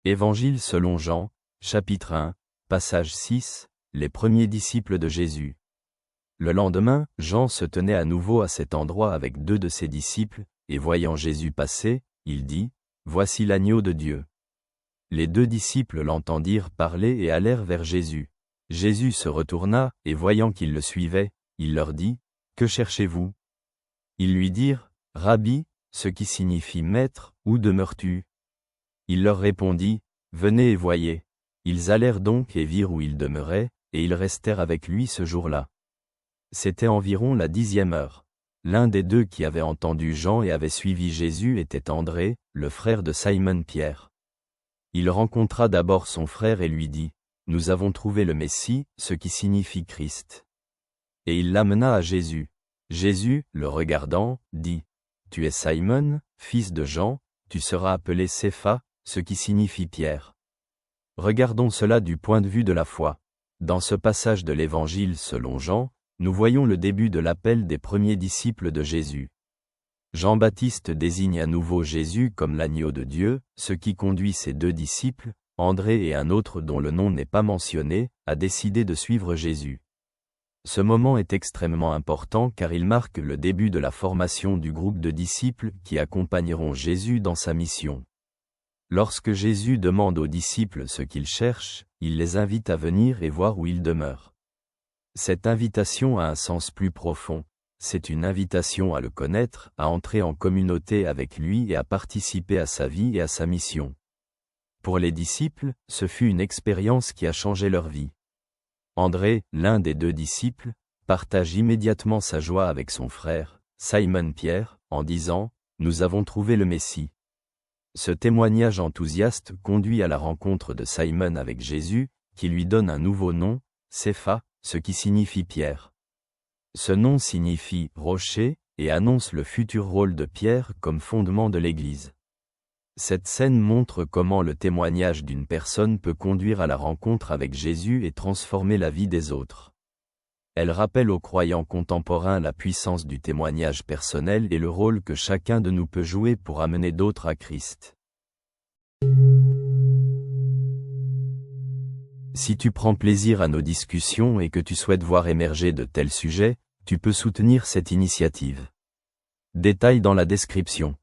Évangile selon Jean, chapitre 1, passage 6, les premiers disciples de Jésus. Le lendemain, Jean se tenait à nouveau à cet endroit avec 2 de ses disciples, et voyant Jésus passer, il dit, « Voici l'agneau de Dieu ». Les 2 disciples l'entendirent parler et allèrent vers Jésus. Jésus se retourna, et voyant qu'ils le suivaient, il leur dit, « Que cherchez-vous » Ils lui dirent, « Rabbi », ce qui signifie « Maître », où demeures-tu ? Il leur répondit, « Venez et voyez ». Ils allèrent donc et virent où il demeurait, et ils restèrent avec lui ce jour-là. C'était environ la 10e heure. L'un des 2 qui avait entendu Jean et avait suivi Jésus était André, le frère de Simon-Pierre. Il rencontra d'abord son frère et lui dit, « Nous avons trouvé le Messie, ce qui signifie Christ. » Et il l'amena à Jésus. Jésus, le regardant, dit, « Tu es Simon, fils de Jean, tu seras appelé Cépha, ce qui signifie Pierre. » Regardons cela du point de vue de la foi. Dans ce passage de l'Évangile selon Jean, nous voyons le début de l'appel des premiers disciples de Jésus. Jean-Baptiste désigne à nouveau Jésus comme l'agneau de Dieu, ce qui conduit ses 2 disciples, André et un autre dont le nom n'est pas mentionné, à décider de suivre Jésus. Ce moment est extrêmement important car il marque le début de la formation du groupe de disciples qui accompagneront Jésus dans sa mission. Lorsque Jésus demande aux disciples ce qu'ils cherchent, il les invite à venir et voir où il demeure. Cette invitation a un sens plus profond. C'est une invitation à le connaître, à entrer en communauté avec lui et à participer à sa vie et à sa mission. Pour les disciples, ce fut une expérience qui a changé leur vie. André, l'un des 2 disciples, partage immédiatement sa joie avec son frère, Simon-Pierre, en disant « Nous avons trouvé le Messie ». Ce témoignage enthousiaste conduit à la rencontre de Simon avec Jésus, qui lui donne un nouveau nom, Cépha, ce qui signifie Pierre. Ce nom signifie « rocher » et annonce le futur rôle de Pierre comme fondement de l'Église. Cette scène montre comment le témoignage d'une personne peut conduire à la rencontre avec Jésus et transformer la vie des autres. Elle rappelle aux croyants contemporains la puissance du témoignage personnel et le rôle que chacun de nous peut jouer pour amener d'autres à Christ. Si tu prends plaisir à nos discussions et que tu souhaites voir émerger de tels sujets, tu peux soutenir cette initiative. Détails dans la description.